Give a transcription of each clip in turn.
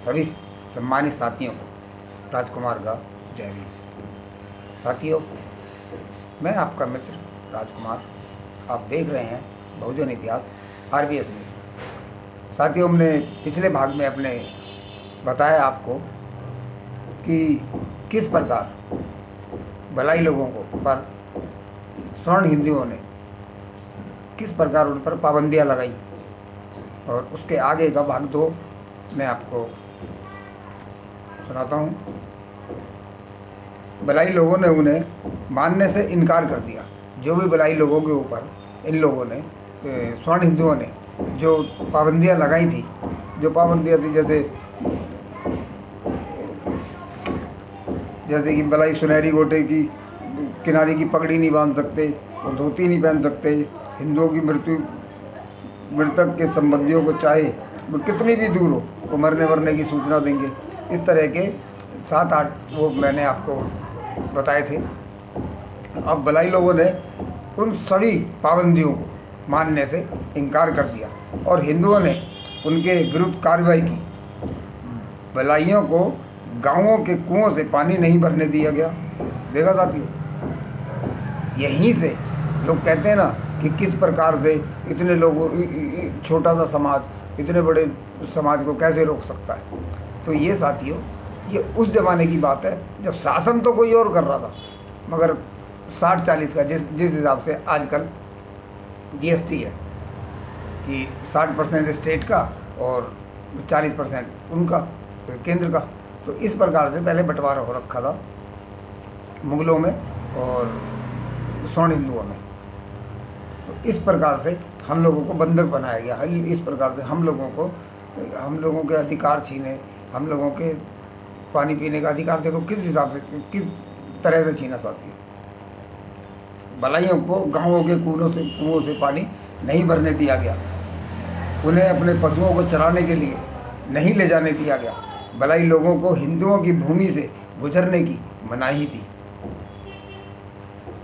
सभी सम्मानित साथियों को राजकुमार का जय भीम। साथियों, मैं आपका मित्र राजकुमार, आप देख रहे हैं बहुजन इतिहास RBS में। साथियों, हमने पिछले भाग में अपने बताया आपको कि किस प्रकार भलाई लोगों को पर स्वर्ण हिंदुओं ने किस प्रकार उन पर पाबंदियां लगाई, और उसके आगे का भाग 2 मैं आपको सुनाता हूँ। भलाई लोगों ने उन्हें मानने से इनकार कर दिया। जो भी भलाई लोगों के ऊपर इन लोगों ने, स्वर्ण हिंदुओं ने जो पाबंदियां लगाई थी, जो पाबंदियां थी जैसे कि भलाई सुनहरी गोटे की किनारे की पगड़ी नहीं बांध सकते, वो धोती नहीं पहन सकते, हिंदुओं की मृतक के संबंधियों को चाहे वो कितनी भी दूर हो वो मरने वरने की सूचना देंगे। इस तरह के 7-8 वो मैंने आपको बताए थे। अब भलाई लोगों ने उन सभी पाबंदियों को मानने से इनकार कर दिया और हिंदुओं ने उनके विरुद्ध कार्रवाई की। भलाइयों को गांवों के कुओं से पानी नहीं भरने दिया गया। देखा साथियों, यहीं से लोग कहते हैं ना कि किस प्रकार से इतने लोगों, छोटा सा समाज इतने बड़े समाज को कैसे रोक सकता है। तो ये साथियों, ये उस ज़माने की बात है जब शासन तो कोई और कर रहा था, मगर 60-40 का जिस हिसाब से आजकल GST है कि 60% स्टेट का और 40% उनका केंद्र का, तो इस प्रकार से पहले बंटवारा हो रखा था मुगलों में और स्वर्ण हिंदुओं में। तो इस प्रकार से हम लोगों को बंधक बनाया गया। इस प्रकार से हम लोगों के अधिकार छीने, हम लोगों के पानी पीने का अधिकार देखो किस हिसाब से, किस तरह से छीना साथी। भलाइयों को गांवों के कुओं से पानी नहीं भरने दिया गया। उन्हें अपने पशुओं को चराने के लिए नहीं ले जाने दिया गया। भलाई लोगों को हिंदुओं की भूमि से गुजरने की मनाही थी,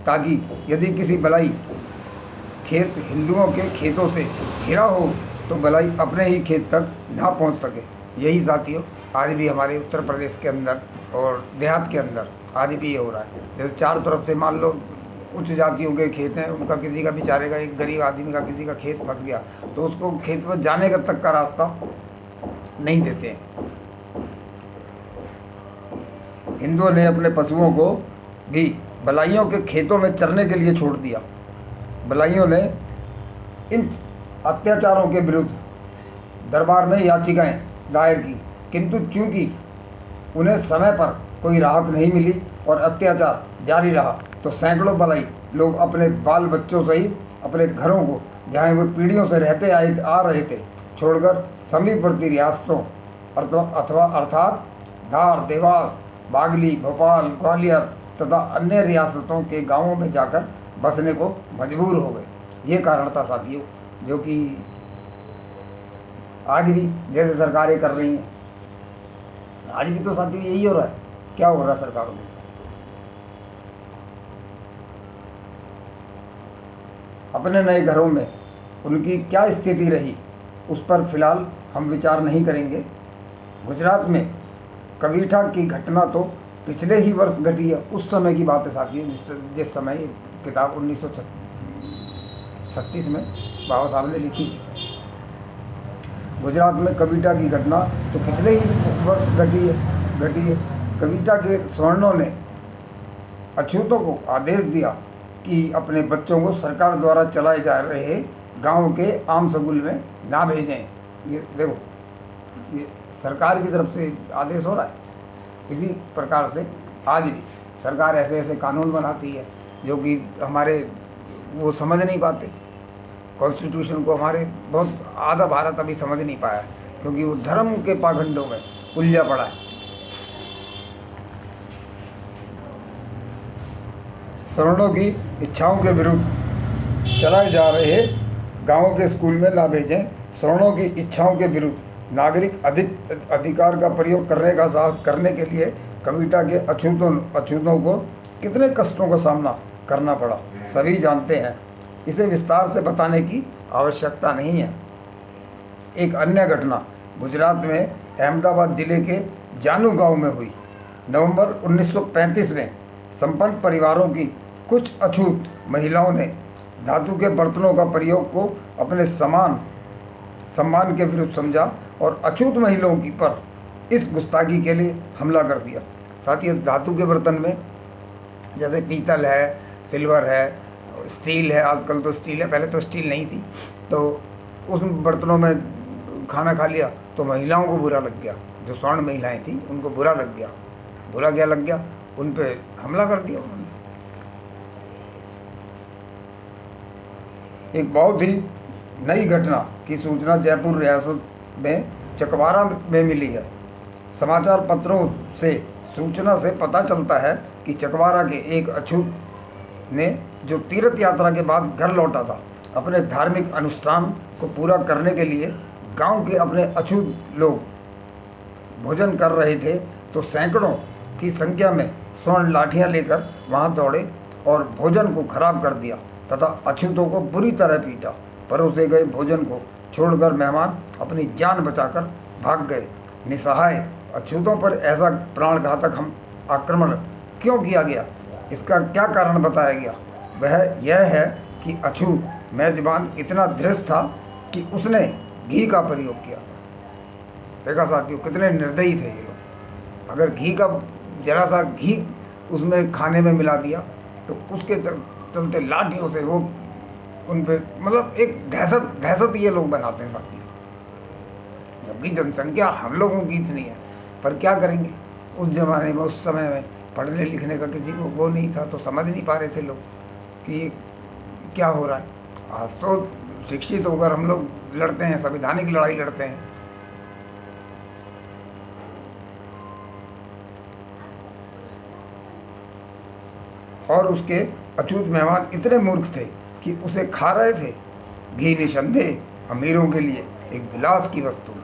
ताकि यदि किसी भलाई खेत हिंदुओं के खेतों से घिरा हो तो भलाई अपने ही खेत तक ना पहुंच सके। यही साथियों आज भी हमारे उत्तर प्रदेश के अंदर और देहात के अंदर आज भी ये हो रहा है। जैसे चारों तरफ से मान लो उच्च जातियों के खेत हैं, उनका किसी का बेचारे का, एक गरीब आदमी का किसी का खेत फंस गया तो उसको खेत पर जाने का तक का रास्ता नहीं देते हैं। हिंदुओं ने अपने पशुओं को भी भलाइयों के खेतों में चरने के लिए छोड़ दिया। भलाइयों ने इन अत्याचारों के विरुद्ध दरबार में याचिकाएं दायर की, किंतु चूंकि उन्हें समय पर कोई राहत नहीं मिली और अत्याचार जारी रहा, तो सैकड़ों भलाई लोग अपने बाल बच्चों सहित अपने घरों को, जहाँ वे पीढ़ियों से रहते आ रहे थे, छोड़कर समीपवर्ती रियासतों अर्थात धार, देवास, बागली, भोपाल, ग्वालियर तथा अन्य रियासतों के गांवों में जाकर बसने को मजबूर हो गए। ये कारण था साथियों, जो कि आज भी जैसे सरकारें कर रही हैं, आज भी तो साथियों यही हो रहा है। क्या हो रहा है सरकारों में? अपने नए घरों में उनकी क्या स्थिति रही उस पर फिलहाल हम विचार नहीं करेंगे। गुजरात में कबीठा की घटना तो पिछले ही वर्ष घटी है। उस समय की बात है साथियों, जिस समय किताब 1936 में बाबा साहब ने लिखी। गुजरात में कबीठा की घटना तो पिछले ही वर्ष घटी है। कबीठा के स्वर्णों ने अछूतों को आदेश दिया कि अपने बच्चों को सरकार द्वारा चलाए जा रहे गांव के आम स्कूल में ना भेजें। ये देखो, ये सरकार की तरफ से आदेश हो रहा है। इसी प्रकार से आज भी सरकार ऐसे कानून बनाती है जो कि हमारे वो समझ नहीं पाते। कॉन्स्टिट्यूशन को हमारे बहुत आधा भारत अभी समझ नहीं पाया, क्योंकि वो धर्म के पाखंडों में उलझा पड़ा है। स्वर्णों की इच्छाओं के विरुद्ध चलाए जा रहे गांवों के स्कूल में ना भेजें। स्वर्णों की इच्छाओं के विरुद्ध नागरिक अधिकार का प्रयोग करने का साहस करने के लिए कबीठा के अछूतों को कितने कष्टों का सामना करना पड़ा, सभी जानते हैं। इसे विस्तार से बताने की आवश्यकता नहीं है। एक अन्य घटना गुजरात में अहमदाबाद जिले के जानू गांव में हुई। नवंबर 1935 में संपन्न परिवारों की कुछ अछूत महिलाओं ने धातु के बर्तनों का प्रयोग को अपने सम्मान के विरुद्ध समझा और अछूत महिलाओं की पर इस गुस्ताखी के लिए हमला कर दिया। साथ ही धातु के बर्तन में जैसे पीतल है, सिल्वर है, स्टील है, आजकल तो स्टील है, पहले तो स्टील नहीं थी, तो उस बर्तनों में खाना खा लिया तो महिलाओं को बुरा लग गया। जो स्वर्ण महिलाएं थी उनको बुरा लग गया। बुरा क्या लग गया, उन पे हमला कर दिया उन्होंने। एक बहुत ही नई घटना की सूचना जयपुर रियासत में चकवारा में मिली है। समाचार पत्रों से सूचना से पता चलता है कि चकवारा के एक अछूत ने जो तीर्थ यात्रा के बाद घर लौटा था, अपने धार्मिक अनुष्ठान को पूरा करने के लिए गांव के अपने अछूत लोग भोजन कर रहे थे तो सैकड़ों की संख्या में स्वर्ण लाठियां लेकर वहां दौड़े और भोजन को खराब कर दिया तथा अछूतों को बुरी तरह पीटा। परोसे गए भोजन को छोड़कर मेहमान अपनी जान बचाकर भाग गए। निसहाय अछूतों पर ऐसा प्राणघातक आक्रमण क्यों किया गया, इसका क्या कारण बताया गया? वह यह है कि अछूत मेजबान इतना धृष्ट था कि उसने घी का प्रयोग किया था। देखा साथियों, कितने निर्दयी थे ये लोग। अगर घी का जरा सा घी उसमें खाने में मिला दिया तो उसके चलते लाठियों से वो उन पे, मतलब एक दहशत ये लोग बनाते हैं साथियों। जबकि जनसंख्या हम लोगों की इतनी है, पर क्या करेंगे? उस जमाने में, उस समय में पढ़ने लिखने का किसी को वो नहीं था, तो समझ नहीं पा रहे थे लोग कि क्या हो रहा है। आज तो शिक्षित होकर हम लोग लड़ते हैं, संवैधानिक लड़ाई लड़ते हैं। और उसके अछूत मेहमान इतने मूर्ख थे कि उसे खा रहे थे। घी निसंदेह अमीरों के लिए एक विलास की वस्तु है,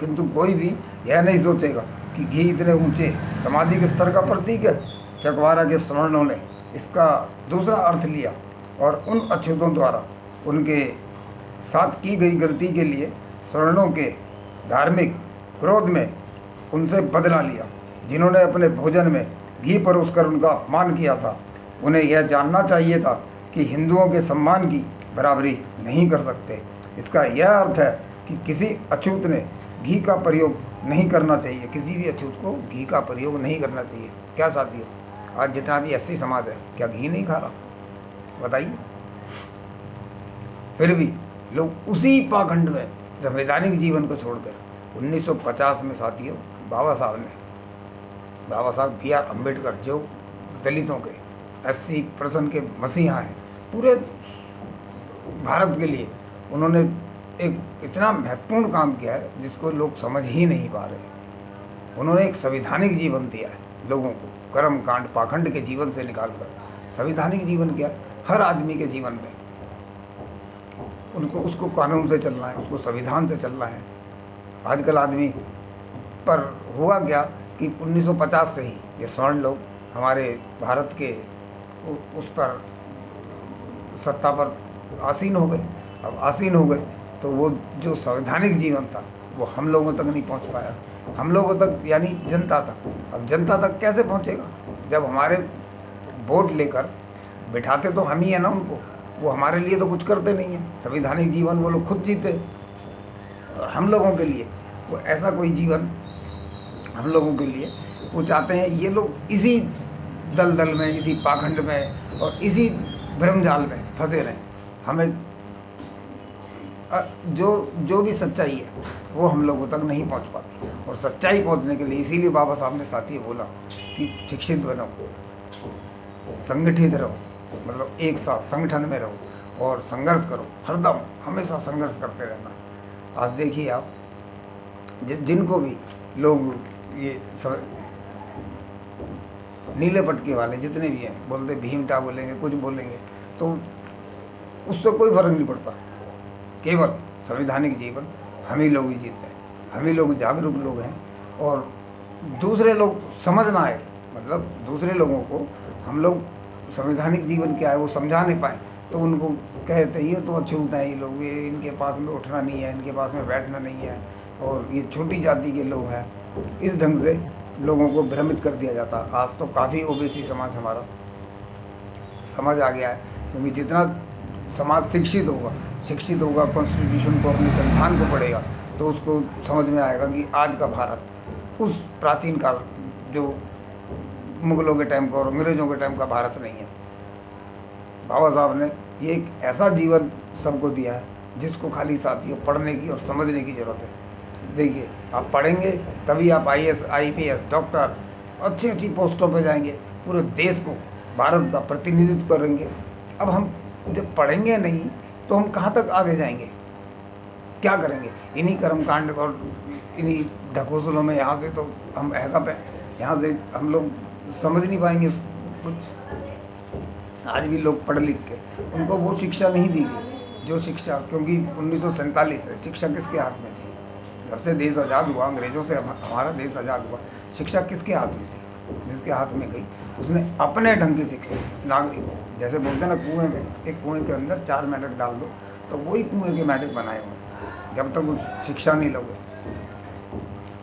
किंतु कोई भी यह नहीं सोचेगा कि घी इतने ऊंचे सामाजिक स्तर का प्रतीक है। चकवारा के स्वर्णों ने इसका दूसरा अर्थ लिया और उन अछूतों द्वारा उनके साथ की गई गलती के लिए स्वर्णों के धार्मिक क्रोध में उनसे बदला लिया। जिन्होंने अपने भोजन में घी परोसकर उनका अपमान किया था, उन्हें यह जानना चाहिए था कि हिंदुओं के सम्मान की बराबरी नहीं कर सकते। इसका यह अर्थ है कि किसी अछूत ने घी का प्रयोग नहीं करना चाहिए, किसी भी अछूत को घी का प्रयोग नहीं करना चाहिए। क्या साथियों, आज जितना भी एससी समाज है, क्या घी नहीं खा रहा? बताइए। फिर भी लोग उसी पाखंड में संवैधानिक जीवन को छोड़कर 1950 में साथियों बाबा साहब B.R. अम्बेडकर, जो दलितों के 80% के मसीहा हैं, पूरे भारत के लिए उन्होंने एक इतना महत्वपूर्ण काम किया है जिसको लोग समझ ही नहीं पा रहे। उन्होंने एक संवैधानिक जीवन दिया है लोगों को, कर्म कांड पाखंड के जीवन से निकालकर संवैधानिक जीवन किया। हर आदमी के जीवन में उसको कानून से चलना है, उसको संविधान से चलना है। आजकल आदमी पर हुआ क्या कि 1950 से ही ये स्वर्ण लोग हमारे भारत के उस पर सत्ता पर आसीन हो गए। अब आसीन हो गए तो वो जो संवैधानिक जीवन था वो हम लोगों तक नहीं पहुंच पाया, हम लोगों तक यानी जनता तक। अब जनता तक कैसे पहुंचेगा जब हमारे वोट लेकर बिठाते तो हम ही है ना उनको, वो हमारे लिए तो कुछ करते नहीं हैं। संवैधानिक जीवन वो लोग खुद जीते, और हम लोगों के लिए वो ऐसा कोई जीवन हम लोगों के लिए वो चाहते हैं। ये लोग इसी दलदल में, इसी पाखंड में और इसी भ्रमजाल में फंसे रहें। हमें जो भी सच्चाई है वो हम लोगों तक नहीं पहुंच पाती, और सच्चाई पहुंचने के लिए इसीलिए बाबा साहब ने साथी बोला कि शिक्षित बनो, संगठित रहो, मतलब एक साथ संगठन में रहो और संघर्ष करो, हरदम हमेशा संघर्ष करते रहना। आज देखिए आप, जिनको भी लोग ये नीले पटके वाले जितने भी हैं बोलते भीमटा बोलेंगे, कुछ बोलेंगे, तो उससे कोई फर्क नहीं पड़ता। केवल संवैधानिक जीवन हम ही लोग ही जीते हैं, हम ही लोग जागरूक लोग हैं, और दूसरे लोग समझ ना आए, मतलब दूसरे लोगों को हम लोग संवैधानिक जीवन क्या है वो समझा नहीं पाए, तो उनको कहते ये तो अछूत हैं, ये लोग, ये इनके पास में उठना नहीं है, इनके पास में बैठना नहीं है, और ये छोटी जाति के लोग हैं। इस ढंग से लोगों को भ्रमित कर दिया जाता। आज तो काफ़ी ओबीसी समाज हमारा समझ आ गया है, क्योंकि जितना समाज शिक्षित होगा, कॉन्स्टिट्यूशन को, अपने संविधान को पढ़ेगा, तो उसको समझ में आएगा कि आज का भारत उस प्राचीन काल जो मुगलों के टाइम का और अंग्रेज़ों के टाइम का भारत नहीं है। बाबा साहब ने ये एक ऐसा जीवन सबको दिया है जिसको खाली साथियों पढ़ने की और समझने की ज़रूरत है। देखिए, आप पढ़ेंगे तभी आप IAS, IPS, डॉक्टर, अच्छी अच्छी पोस्टों पे जाएंगे, पूरे देश को, भारत का प्रतिनिधित्व करेंगे। अब हम जब पढ़ेंगे नहीं तो हम कहाँ तक आगे जाएंगे, क्या करेंगे? इन्हीं कर्मकांड और इन्हीं ढकोसलों में यहाँ से तो हम हैकअप हैं, यहाँ से हम लोग समझ नहीं पाएंगे कुछ। आज भी लोग पढ़ लिख के, उनको वो शिक्षा नहीं दी गई जो शिक्षा, क्योंकि 1947 से शिक्षा किसके हाथ में थी? जब से देश आज़ाद हुआ, अंग्रेज़ों से हमारा देश आज़ाद हुआ, शिक्षा किसके हाथ में थी? जिसके हाथ में गई उसने अपने ढंग की शिक्षा नागरिकों को, जैसे बोलते हैं ना, कुएँ में, एक कुएँ के अंदर 4 मेंढक डाल दो तो वही कुएँ के मेंढक बनाए हुए। जब तक वो शिक्षा नहीं लोगे,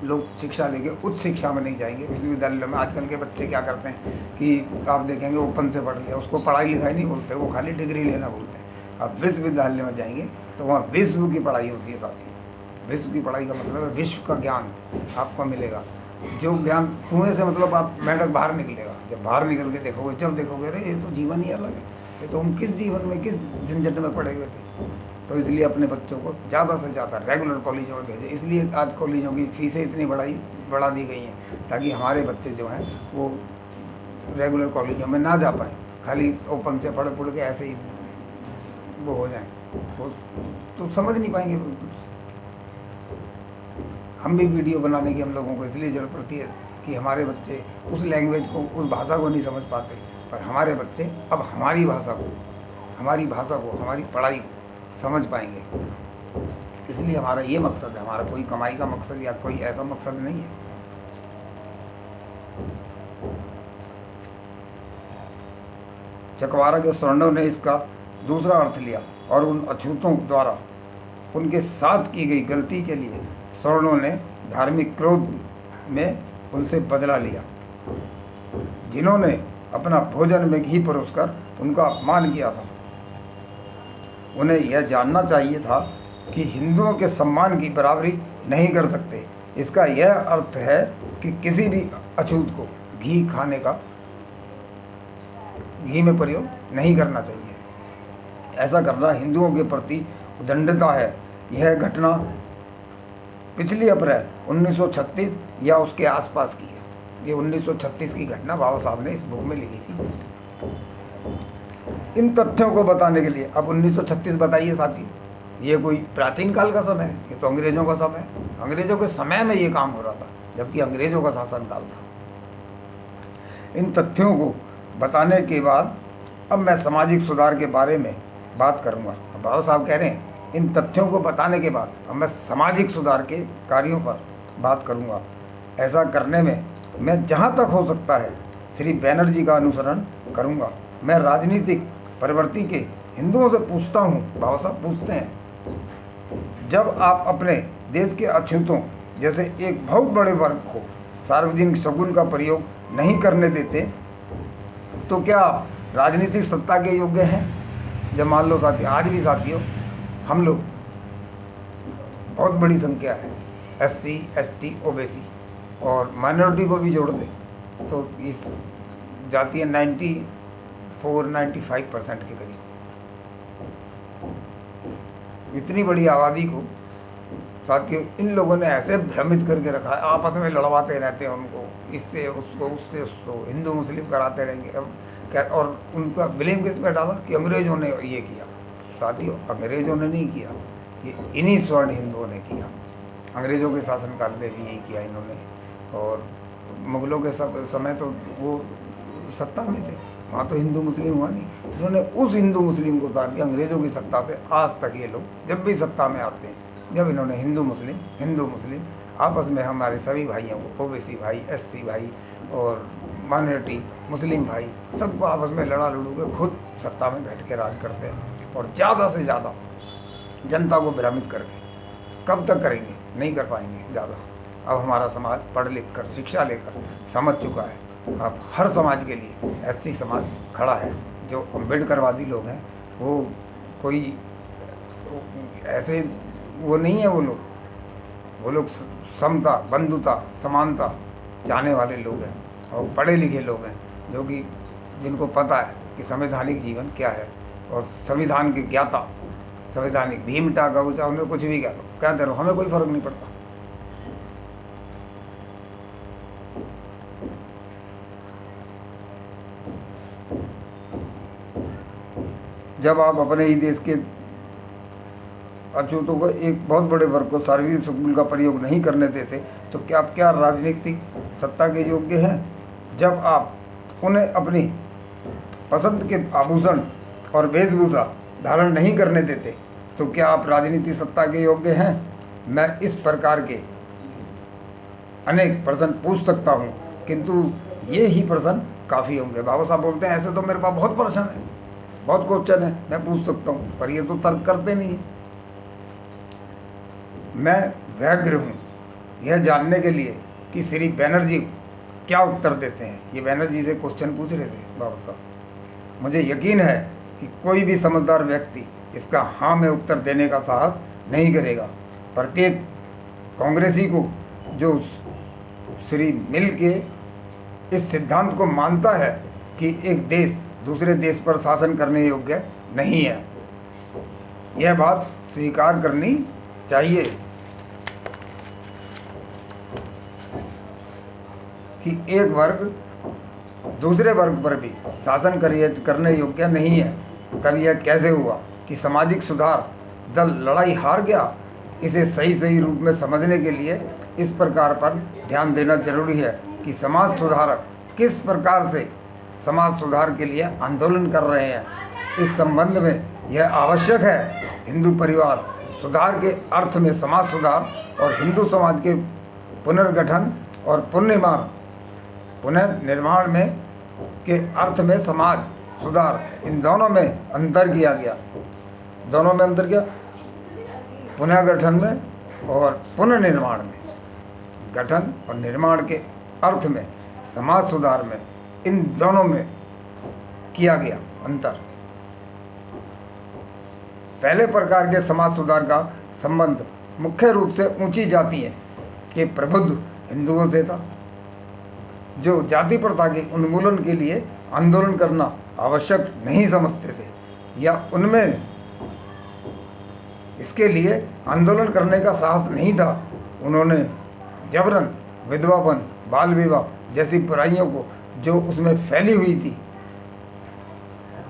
लोग शिक्षा लेके उच्च शिक्षा में नहीं जाएंगे। विश्वविद्यालय में आजकल के बच्चे क्या करते हैं कि आप देखेंगे ओपन से पढ़ लिया, उसको पढ़ाई लिखाई नहीं बोलते, वो खाली डिग्री लेना बोलते हैं। अब विश्वविद्यालय में जाएंगे तो वहाँ विश्व की पढ़ाई होती है साथी। विश्व की पढ़ाई का मतलब है विश्व का ज्ञान आपको मिलेगा। जो ज्ञान कुएँ से मतलब आप मेंढक बाहर निकलेगा, जब बाहर निकल के देखोगे, जब देखोगे अरे ये तो जीवन ही अलग है, ये तो हम किस जीवन में, किस झंझट में पड़े हुए थे। तो इसलिए अपने बच्चों को ज़्यादा से ज़्यादा रेगुलर कॉलेजों में भेजें। इसलिए आज कॉलेजों की फीसें इतनी बढ़ा दी गई हैं ताकि हमारे बच्चे जो हैं वो रेगुलर कॉलेजों में ना जा पाएँ, खाली ओपन से पढ़ के ऐसे ही वो हो जाएं, तो समझ नहीं पाएंगे कुछ। हम भी वीडियो बनाने की हम लोगों को इसलिए ज़रूरत पड़ती है कि हमारे बच्चे उस लैंग्वेज को, उस भाषा को नहीं समझ पाते, पर हमारे बच्चे अब हमारी भाषा को, हमारी पढ़ाई को समझ पाएंगे। इसलिए हमारा ये मकसद है, हमारा कोई कमाई का मकसद या कोई ऐसा मकसद नहीं है। चकवारा के स्वर्णों ने इसका दूसरा अर्थ लिया और उन अछूतों द्वारा उनके साथ की गई गलती के लिए स्वर्णों ने धार्मिक क्रोध में उनसे बदला लिया, जिन्होंने अपना भोजन में घी परोसकर उनका अपमान किया था। उन्हें यह जानना चाहिए था कि हिंदुओं के सम्मान की बराबरी नहीं कर सकते। इसका यह अर्थ है कि किसी भी अछूत को घी में प्रयोग नहीं करना चाहिए। ऐसा करना हिंदुओं के प्रति उद्दंडता है। यह घटना पिछली अप्रैल 1936 या उसके आसपास की है। ये 1936 की घटना बाबा साहब ने इस बुक में लिखी थी। इन तथ्यों को बताने के लिए, अब 1936 बताइए साथी, ये कोई प्राचीन काल का समय है? ये तो अंग्रेज़ों का समय है। अंग्रेज़ों के समय में ये काम हो रहा था, जबकि अंग्रेज़ों का शासन काल था। इन तथ्यों को बताने के बाद अब मैं सामाजिक सुधार के बारे में बात करूँगा। बाबा साहब कह रहे हैं इन तथ्यों को बताने के बाद अब मैं सामाजिक सुधार के कार्यों पर बात करूँगा। ऐसा करने में मैं जहाँ तक हो सकता है श्री बैनर्जी का अनुसरण करूँगा। मैं राजनीतिक प्रवृत्ति के हिंदुओं से पूछता हूँ, बाबा साहब पूछते हैं, जब आप अपने देश के अछूतों जैसे एक बहुत बड़े वर्ग को सार्वजनिक शगुन का प्रयोग नहीं करने देते तो क्या आप राजनीतिक सत्ता के योग्य हैं? जब मान लो साथी, आज भी साथियों हम लोग बहुत बड़ी संख्या है, SC, ST, OBC और माइनॉरिटी को भी जोड़ दें तो इस जाती है 94-95% के करीब। इतनी बड़ी आबादी को साथियों इन लोगों ने ऐसे भ्रमित करके रखा है, आपस में लड़वाते रहते हैं उनको, इससे उसको, उससे उसको, हिंदू मुस्लिम कराते रहेंगे। अब क्या, और उनका ब्लेम किस पे डाला कि अंग्रेज़ों ने ये किया। साथियों अंग्रेज़ों ने नहीं किया, ये इन्हीं स्वर्ण हिंदुओं ने किया। अंग्रेज़ों के शासनकाल में भी यही किया इन्होंने, और मुग़लों के समय तो वो सत्ता में थे, वहाँ तो हिंदू मुस्लिम हुआ नहीं। इन्होंने उस हिंदू मुस्लिम को उतार दिया अंग्रेज़ों की सत्ता से। आज तक ये लोग जब भी सत्ता में आते हैं, जब इन्होंने हिंदू मुस्लिम आपस में हमारे सभी भाइयों को, OBC भाई, SC भाई और माइनॉरिटी, मुस्लिम भाई, सबको आपस में लड़ा लड़ू के खुद सत्ता में बैठ के राज करते हैं और ज़्यादा से ज़्यादा जनता को भ्रमित करके कब तक करेंगे, नहीं कर पाएंगे ज़्यादा। अब हमारा समाज पढ़ लिख कर, शिक्षा लेकर समझ चुका है। अब हर समाज के लिए एससी समाज खड़ा है। जो अम्बेडकरवादी लोग हैं वो कोई ऐसे वो नहीं है, वो लोग समता, बंधुता, समानता चाहने वाले लोग हैं और पढ़े लिखे लोग हैं, जो कि जिनको पता है कि संवैधानिक जीवन क्या है और संविधान के ज्ञाता, संवैधानिक भीम टाका ऊँचा, उन्हें कुछ भी कहते रहो, हमें कोई फर्क नहीं पड़ता। जब आप अपने ही देश के अछूतों को, एक बहुत बड़े वर्ग को सार्वजनिक स्कूल का प्रयोग नहीं करने देते, तो क्या आप क्या राजनीतिक सत्ता के योग्य हैं? जब आप उन्हें अपनी पसंद के आभूषण और वेशभूषा धारण नहीं करने देते, तो क्या आप राजनीतिक सत्ता के योग्य हैं? मैं इस प्रकार के अनेक प्रश्न पूछ सकता हूँ, किंतु ये ही प्रश्न काफ़ी होंगे। बाबा साहब बोलते हैं ऐसे तो मेरे पास बहुत प्रश्न है, बहुत क्वेश्चन है, मैं पूछ सकता हूँ, पर ये तो तर्क करते नहीं। मैं व्यग्र हूँ यह जानने के लिए कि श्री बनर्जी क्या उत्तर देते हैं। ये बनर्जी से क्वेश्चन पूछ रहे थे बाबा साहब। मुझे यकीन है कि कोई भी समझदार व्यक्ति इसका हाँ में उत्तर देने का साहस नहीं करेगा। प्रत्येक कांग्रेसी को जो श्री मिल के इस सिद्धांत को मानता है कि एक देश दूसरे देश पर शासन करने योग्य नहीं है, यह बात स्वीकार करनी चाहिए कि एक वर्ग दूसरे वर्ग पर भी शासन करने योग्य नहीं है। कब यह कैसे हुआ कि सामाजिक सुधार दल लड़ाई हार गया? इसे सही रूप में समझने के लिए इस प्रकार पर ध्यान देना जरूरी है कि समाज सुधारक किस प्रकार से समाज सुधार के लिए आंदोलन कर रहे हैं। इस संबंध में यह आवश्यक है हिंदू परिवार सुधार के अर्थ में समाज सुधार और हिंदू समाज के पुनर्गठन और पुनर्निर्माण में के अर्थ में समाज सुधार, इन दोनों में अंतर किया गया। दोनों में अंतर क्या? पुनर्गठन में और पुनर्निर्माण में। गठन और निर्माण के अर्थ में, समाज सुधार में, इन दोनों में किया गया अंतर। पहले प्रकार के समाज सुधार का संबंध मुख्य रूप से ऊंची जाति के प्रबुद्ध हिंदुओं से था, जो जाति प्रथा के उन्मूलन के लिए आंदोलन करना आवश्यक नहीं समझते थे या उनमें इसके लिए आंदोलन करने का साहस नहीं था। उन्होंने जबरन विधवापन, बाल विवाह जैसी बुराइयों को जो उसमें फैली हुई थी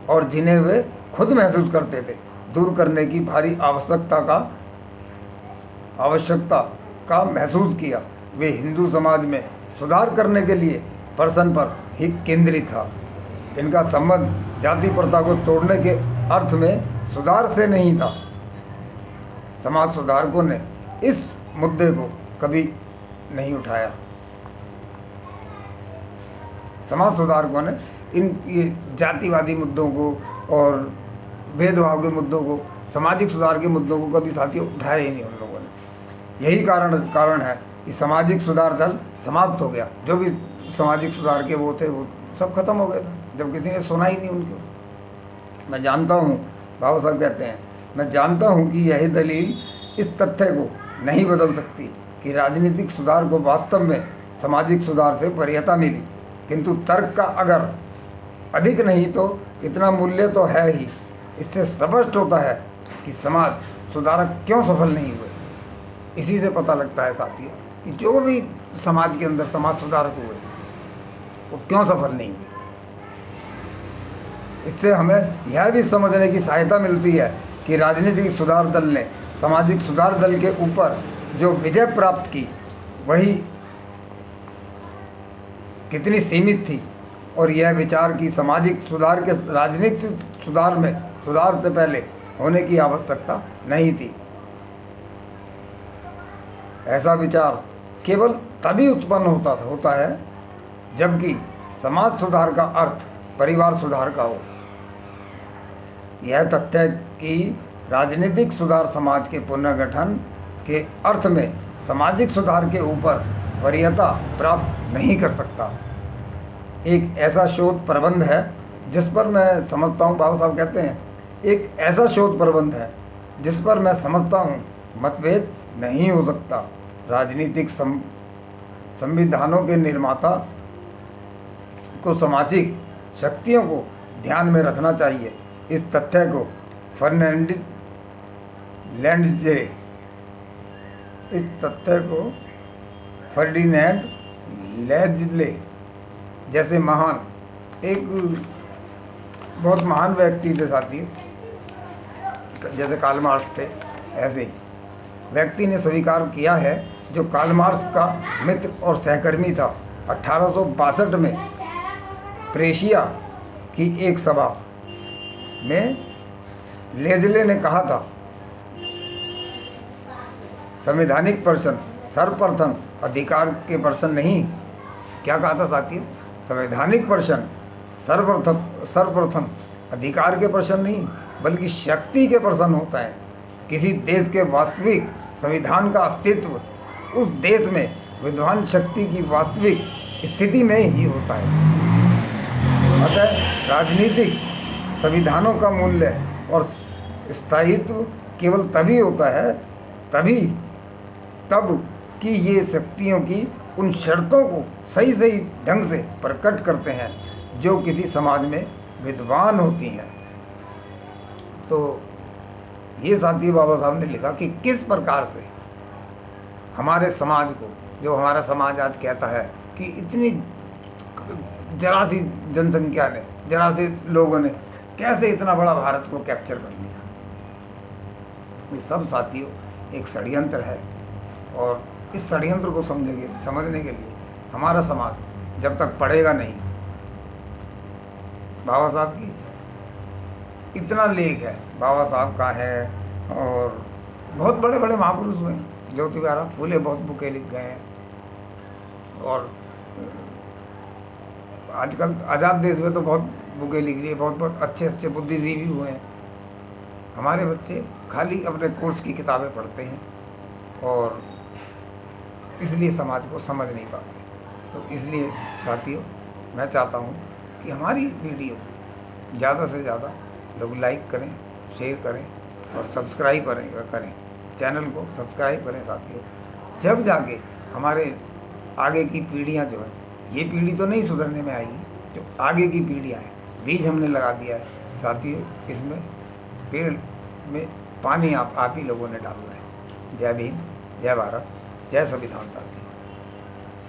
और जिन्हें वे खुद महसूस करते थे, दूर करने की भारी आवश्यकता का महसूस किया। वे हिंदू समाज में सुधार करने के लिए प्रश्न पर ही केंद्रित था। इनका संबंध जाति प्रथा को तोड़ने के अर्थ में सुधार से नहीं था। समाज सुधारकों ने इस मुद्दे को कभी नहीं उठाया। समाज सुधारकों ने ये जातिवादी मुद्दों को और भेदभाव के मुद्दों को, सामाजिक सुधार के मुद्दों को कभी साथियों उठाया ही नहीं उन लोगों ने। यही कारण है कि सामाजिक सुधार दल समाप्त हो गया। जो भी सामाजिक सुधार के वो थे वो सब खत्म हो गए थे, जब किसी ने सुना ही नहीं उनको। मैं जानता हूँ, बाबा साहब कहते हैं, मैं जानता हूँ कि यही दलील इस तथ्य को नहीं बदल सकती कि राजनीतिक सुधार को वास्तव में सामाजिक सुधार से वरीयता मिली, किंतु तर्क का अगर अधिक नहीं तो इतना मूल्य तो है ही। इससे स्पष्ट होता है कि समाज सुधारक क्यों सफल नहीं हुए। इसी से पता लगता है साथियों कि जो भी समाज के अंदर समाज सुधारक हुए वो क्यों सफल नहीं हुए। इससे हमें यह भी समझने की सहायता मिलती है कि राजनीतिक सुधार दल ने सामाजिक सुधार दल के ऊपर जो विजय प्राप्त की वही कितनी सीमित थी, और यह विचार कि सामाजिक सुधार के राजनीतिक सुधार में सुधार से पहले होने की आवश्यकता नहीं थी। ऐसा विचार केवल तभी उत्पन्न होता है जबकि समाज सुधार का अर्थ परिवार सुधार का हो। यह तथ्य है कि राजनीतिक सुधार समाज के पुनर्गठन के अर्थ में सामाजिक सुधार के ऊपर वरीयता प्राप्त नहीं कर सकता। एक ऐसा शोध प्रबंध है जिस पर मैं समझता हूँ, बाबा साहब कहते हैं, एक ऐसा शोध प्रबंध है जिस पर मैं समझता हूँ मतभेद नहीं हो सकता। राजनीतिक संविधानों के निर्माता को सामाजिक शक्तियों को ध्यान में रखना चाहिए। इस तथ्य को फर्डिनेंड लेजले जैसे एक बहुत महान व्यक्ति थे साथी, जैसे कार्ल मार्क्स थे, ऐसे ही व्यक्ति ने स्वीकार किया है, जो कार्ल मार्क्स का मित्र और सहकर्मी था। 1862 में प्रेशिया की एक सभा में लेजले ने कहा था, संवैधानिक प्रश्न सर्वप्रथम अधिकार के प्रश्न नहीं। क्या कहा था साथियों? संवैधानिक प्रश्न सर्वप्रथम अधिकार के प्रश्न नहीं बल्कि शक्ति के प्रश्न होता है। किसी देश के वास्तविक संविधान का अस्तित्व उस देश में विद्वान शक्ति की वास्तविक स्थिति में ही होता है। अतः राजनीतिक संविधानों का मूल्य और स्थायित्व केवल तभी होता है तब कि ये शक्तियों की उन शर्तों को सही ढंग से प्रकट करते हैं जो किसी समाज में विद्वान होती हैं। तो ये साथी बाबा साहब ने लिखा कि किस प्रकार से हमारे समाज को, जो हमारा समाज आज कहता है कि इतनी जरा सी जनसंख्या ने, जरा से लोगों ने कैसे इतना बड़ा भारत को कैप्चर कर लिया। ये सब साथियों एक षड्यंत्र है, और इस षड्यंत्र को समझने के लिए हमारा समाज जब तक पढ़ेगा नहीं, बाबा साहब की इतना लेख है, बाबा साहब का है, और बहुत बड़े बड़े महापुरुष हुए, ज्योतिबा फूले बहुत बुकें लिख गए हैं, और आजकल आज़ाद देश में तो बहुत बुकें लिख रही है, बहुत अच्छे बुद्धिजीवी हुए हैं। हमारे बच्चे खाली अपने कोर्स की किताबें पढ़ते हैं और इसलिए समाज को समझ नहीं पाते। तो इसलिए साथियों मैं चाहता हूँ कि हमारी वीडियो ज़्यादा से ज़्यादा लोग लाइक करें, शेयर करें और सब्सक्राइब करें, चैनल को सब्सक्राइब करें साथियों। जब जाके हमारे आगे की पीढ़ियाँ जो है, ये पीढ़ी तो नहीं सुधरने में आएगी, जो आगे की पीढ़ियाँ हैं, बीज हमने लगा दिया है साथियों, इसमें पेड़ में पानी आप ही लोगों ने डालना है। जय भीम, जय भारत, जय संविधान साथियों।